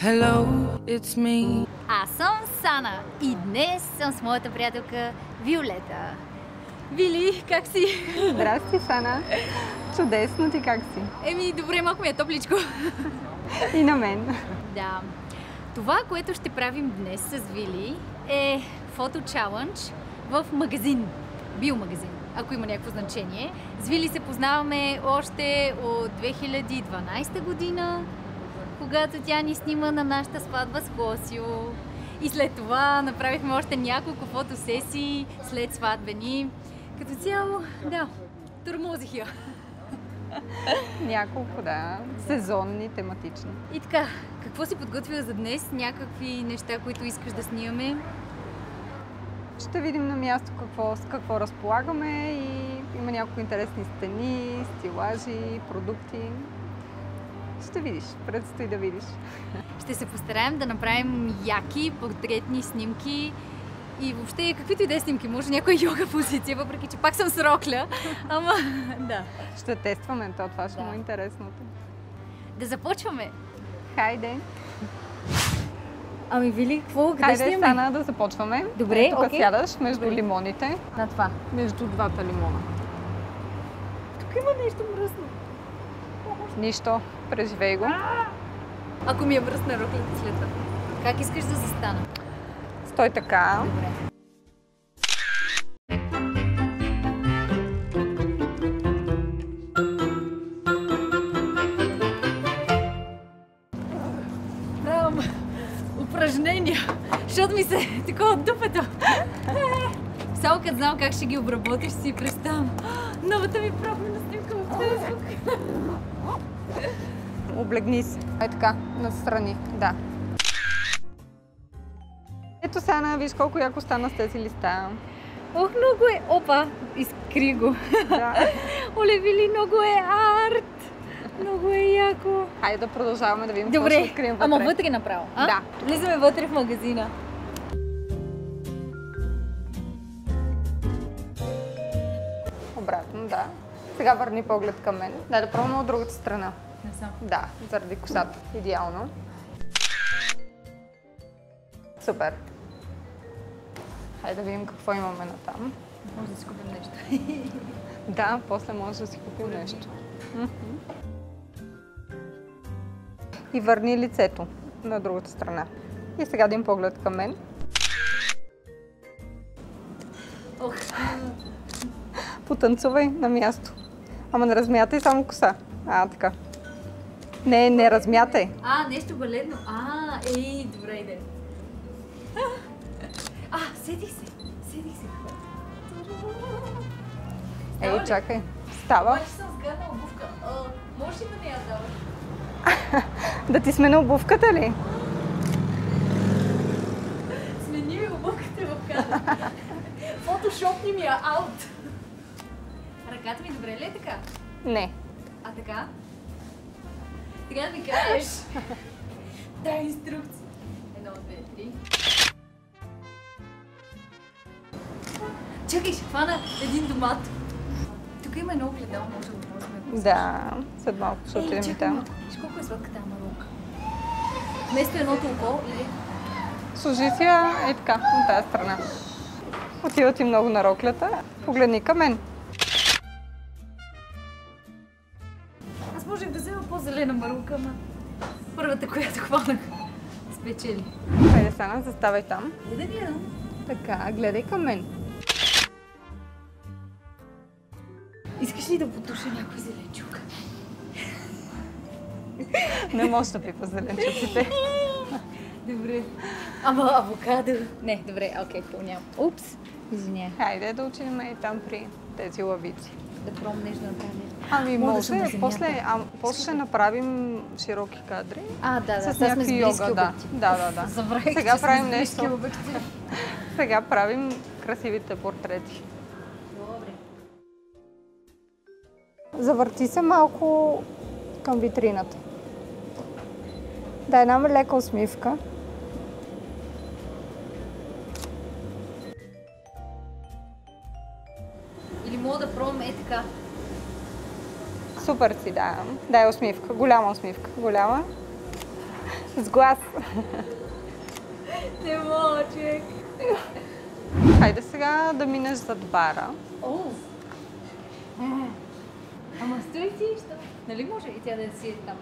Hello, it's me. Аз съм Сана и днес съм с моята приятелка Виолета. Вили, как си? Здрасти, Сана. Чудесно, ти как си? Добре, малко ми е топличко. И на мен. Да. Това, което ще правим днес с Вили е фото чалендж в магазин. Биомагазин, ако има някакво значение. С Вили се познаваме още от 2012 година, когато тя ни снима на нашата сватба с Клосио. И след това направихме още няколко фотосесии след сватбени. Като цяло, да, тормозих я. Няколко, да. Сезонни, тематични. И така, какво си подготвила за днес? Някакви неща, които искаш да снимаме? Ще видим на място с какво разполагаме и има няколко интересни стени, стилажи, продукти. Ще видиш, предстои да видиш. Ще се постараем да направим яки портретни снимки и въобще каквито и да е снимки. Може някоя йога позиция, въпреки че пак съм с рокля. Ама, да. Ще тестваме това, ще му е интересното. Да започваме! Хайде! Ами, Вили, какво? Къде Хайде, снимаме? Сана, да започваме. Добре, тук сядаш между лимоните. На това. Между двата лимона. Тук има нещо мръсно. Нищо, преживей го. Ако ми е мръсна роклята след това. Как искаш да застана? Стой така. Добре. Правам упражнения, защото ми се такова дупето. Само като знам как ще ги обработиш, си представям. Новата ми профилна снимка в Фейсбук. Облегни се. Ей така, настрани. Да. Ето, Сана, виж колко яко стана с тези листа. Ох, много е! Опа! Изкри го. Да. Оле, Вили, много е арт! Много е яко. Хайде да продължаваме да видим какво ще Добре, открием вътре. ама вътре направо, а? Да. Влизаме вътре в магазина. Обратно, да. Сега върни поглед към мен. Дай да пробваме от другата страна. Насам. Да, заради косата. Идеално. Супер. Хайде да видим какво имаме натам. Може да си купим нещо. Да, после може да си купим нещо. И върни лицето на другата страна. И сега един поглед към мен. Ох, Потанцувай на място. Ама не размятай само коса. Така. Не размятай. нещо балетно. Добра идея. Седих се. Чакай. Става. Обаче съм сгадна обувка. Можеш ли да ми я даваш? Да ти смена обувката ли? Смени ми обувката в кадър. Фотошопни ми я аут. Ръката ми добре ли е така? Не. А така? Така да ми кажеш. Дай инструкции. 1, 2, 3. Чакай, ще хвана един домат. Тук има едно огледало, може да го ползваме. Да, след малко ще отидем и там. Виж колко е сладка тази марулка. Вместо едното око или... Служи си я така, от тази страна. Отива ти много на роклята. Погледни към мен. Аз можех да взема по-зелена марулка, ама първата, която хванах, спечели. Хайде, Сана, заставай там. Да гледам. Така, гледай към мен. Искаш ли да потуша някой зеленчук? Не можеш да пипа зеленчуците. Добре. Ама авокадо. Не, добре, окей, помням. Упс, извиня. Хайде да отидем и там при тези лавици. Да пробнеш да направим нещо. Ами Мога да може, съм на земята. после ще направим широки кадри. Да, С сега сме с някакви близки йога, да. обективи. Да. Забравих, Сега че правим сме с близки нещо. обективи. Сега правим красивите портрети. Добре. Завърти се малко към витрината. Дай една лека усмивка. Или мога да пробвам така. Супер си, да. Дай усмивка. Голяма усмивка. Голяма. С глас. Не мога, човек. Хайде сега да минеш зад бара. О! Ама стой си, що? Нали може и тя да си е там?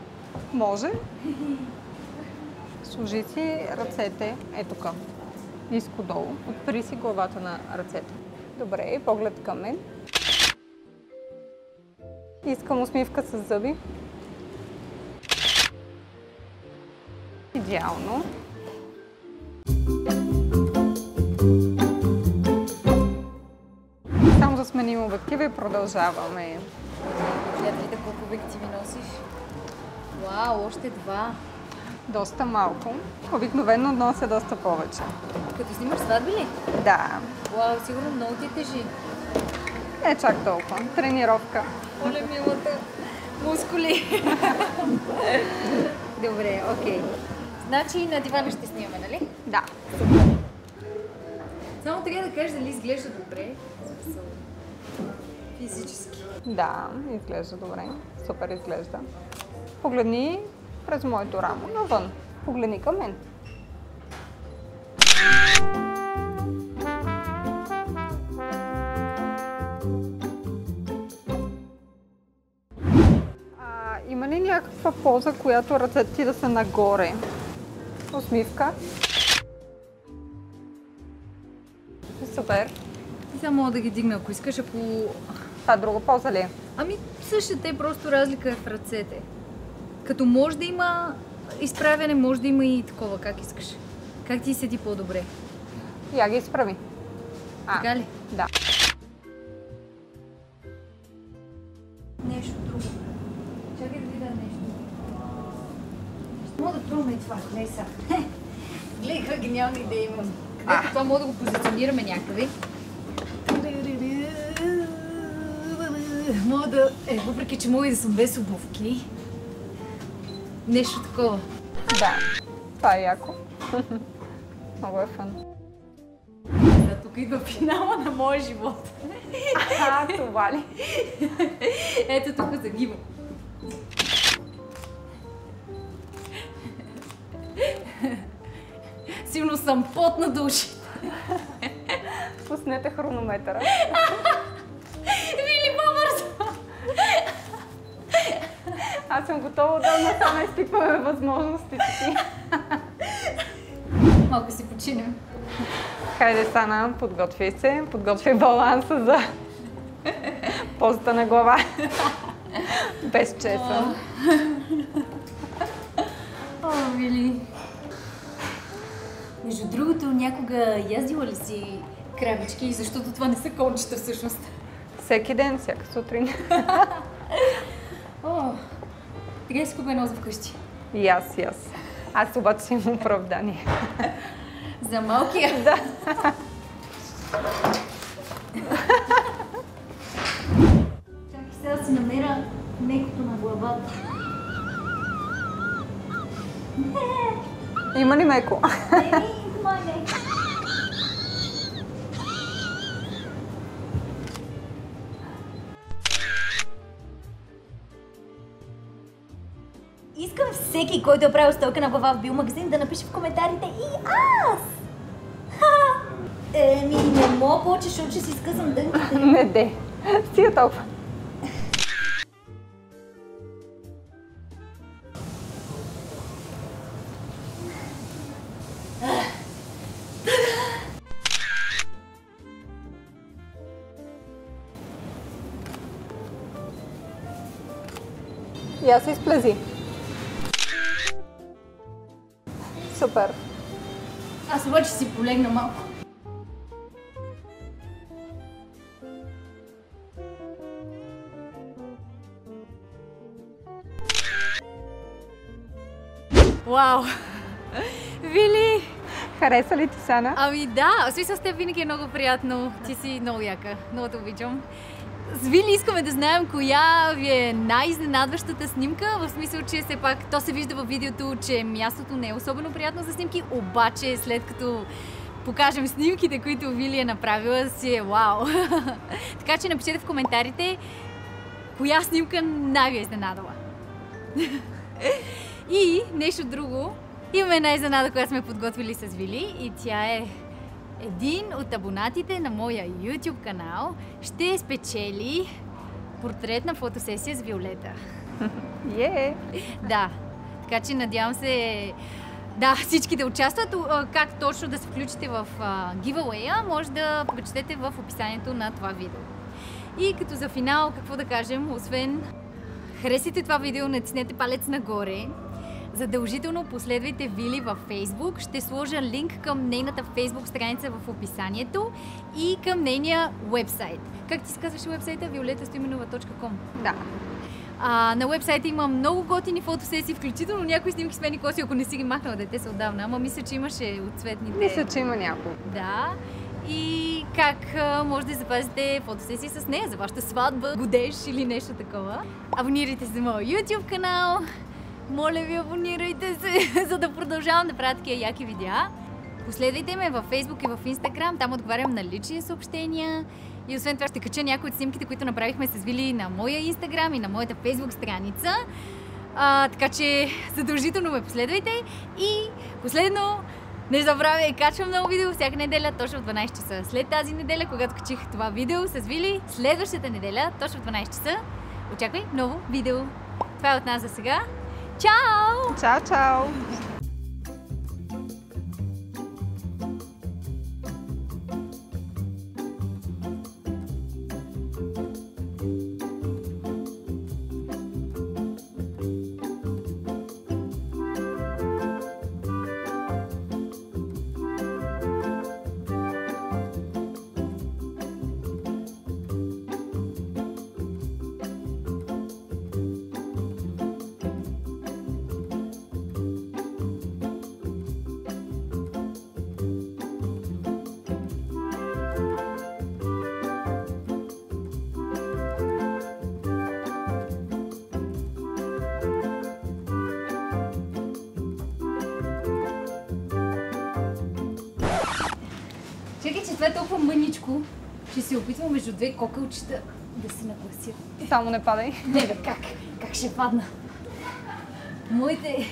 Може. Сложи си ръцете, ето тук, ниско-долу. Отпри си главата на ръцете. Добре, поглед към мен. Искам усмивка с зъби. Идеално. Само да сменим обектива и продължаваме. Гледайте колко обективи носиш. Вау, още два. Доста малко. Обикновено нося доста повече. Като снимаш сватби ли? Да, Вау, сигурно много ти тежи. не чак толкова. Тренировка. Оле, милата. Мускули. Добре, окей. Значи на дивана ще снимаме, нали? Да. Само трябва да кажеш дали изглежда добре. Физически. Да, изглежда добре. Супер изглежда. Погледни през моето рамо навън. Погледни към мен. Има ли някаква поза, която ръцете ти да са нагоре? Усмивка. Супер. Ти само мога да ги дигна, ако искаш, ако... Това друга поза ли е? Ами същата е, просто разлика е в ръцете. Като може да има изправяне, може да има и такова, как искаш. Как ти седи по-добре? Я ги изправи. Така ли? Да. Нещо друго. Чакай да видя нещо. Мога да пробваме и това. Гледай сега. Гледай каква гениална идея имам. Където това мога да го позиционираме някъде. Мога да... въпреки че мога и да съм без обувки. Нещо такова. Да. Това е яко. Много е фън. Да, тук идва финала на моя живот. Това ли? Ето тук загивам. Силно съм потна до ушите. Пуснете хронометъра. Вили, по-бързо! Аз съм готова да насаме изпипваме възможностите си. Малко си починем. Хайде, Сана, подготвяй се. Подготвяй баланса за позата на глава. Без чесън. О, Вили. Между другото, някога яздила ли си кравички, защото това не са кончета всъщност? Всеки ден, всяка сутрин. О, сега си купя едно за вкъщи. И аз. Аз обаче си имам оправдание. За малкия? Да. Чакай сега да си намеря мекото на главата. Има ли меко? Мане. Искам всеки, който е правил стойка на глава в биомагазин, да напише в коментарите и аз! Не мога повече, защото ще си скъсам дънките. Не де. Стига толкова. Я се изплези. Супер. Аз обаче си полегна малко. Вау! Вили! Хареса ли ти, Сана? Ами да, в смисъл с теб винаги е много приятно. Ти си много яка. Много те обичам. С Вили искаме да знаем коя ви е най-изненадващата снимка, в смисъл, че все пак то се вижда във видеото, че мястото не е особено приятно за снимки, обаче след като покажем снимките, които Вили е направила, си е вау! Така че напишете в коментарите коя снимка най-ви е изненадала. И нещо друго, Имаме една изненада, която сме подготвили с Вили и тя е един от абонатите на моя YouTube канал. Ще спечели портретна фотосесия с Виолета. Да, така че надявам се всички да участват. Как точно да се включите в giveaway-а, може да прочетете в описанието на това видео. И като за финал, какво да кажем, освен харесайте това видео, натиснете палец нагоре. Задължително последвайте Вили във Facebook. Ще сложа линк към нейната Facebook страница в описанието и към нейния уебсайт. Как ти казваше уебсайта? violetastoimenova.com. Да. На уебсайта има много готини фотосесии, включително някои снимки с мен и Коси, ако не си ги махнала дете са отдавна, ама мисля, че имаше от цветните. Мисля, че има няколко. Да. И как може да запазите фотосесии с нея за вашата сватба, годеж или нещо такова. Абонирайте се за моя YouTube канал. Моля ви, абонирайте се, за да продължавам да правя такива яки видеа. Последвайте ме във Facebook и в Instagram, там отговарям на лични съобщения. И освен това ще кача някои от снимките, които направихме с Вили на моя Instagram и на моята Facebook страница. Така че задължително ме последвайте. И последно, не забравяй, качвам ново видео всяка неделя, точно в 12 часа. След тази неделя, когато качих това видео с Вили, следващата неделя, точно в 12 часа, очаквай ново видео. Това е от нас за сега. Чао! Чао, чао! Чакай, че това е толкова мъничко, че се опитвам между две кокълчета да се нагласят. Само не падай. Не бе, как? Как ще падна? Моите...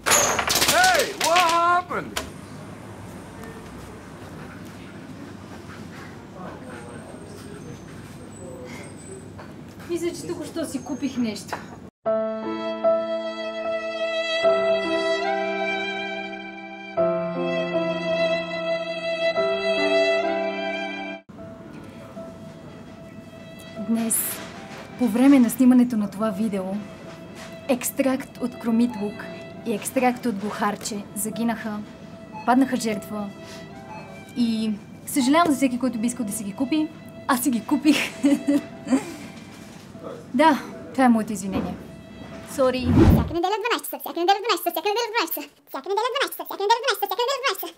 Hey, what happened? Мисля, че току-що си купих нещо. Днес, по време на снимането на това видео, екстракт от кромитлук и екстракт от бухарче загинаха, паднаха жертва и съжалявам за всеки, който би искал да си ги купи. Аз си ги купих. Да, това е моето извинение. Сори. Всяка неделя 12 часа, всяка неделя 12 часа, всяка неделя 12 часа, всяка неделя 12 часа, всяка неделя 12 часа, всяка неделя 12 часа.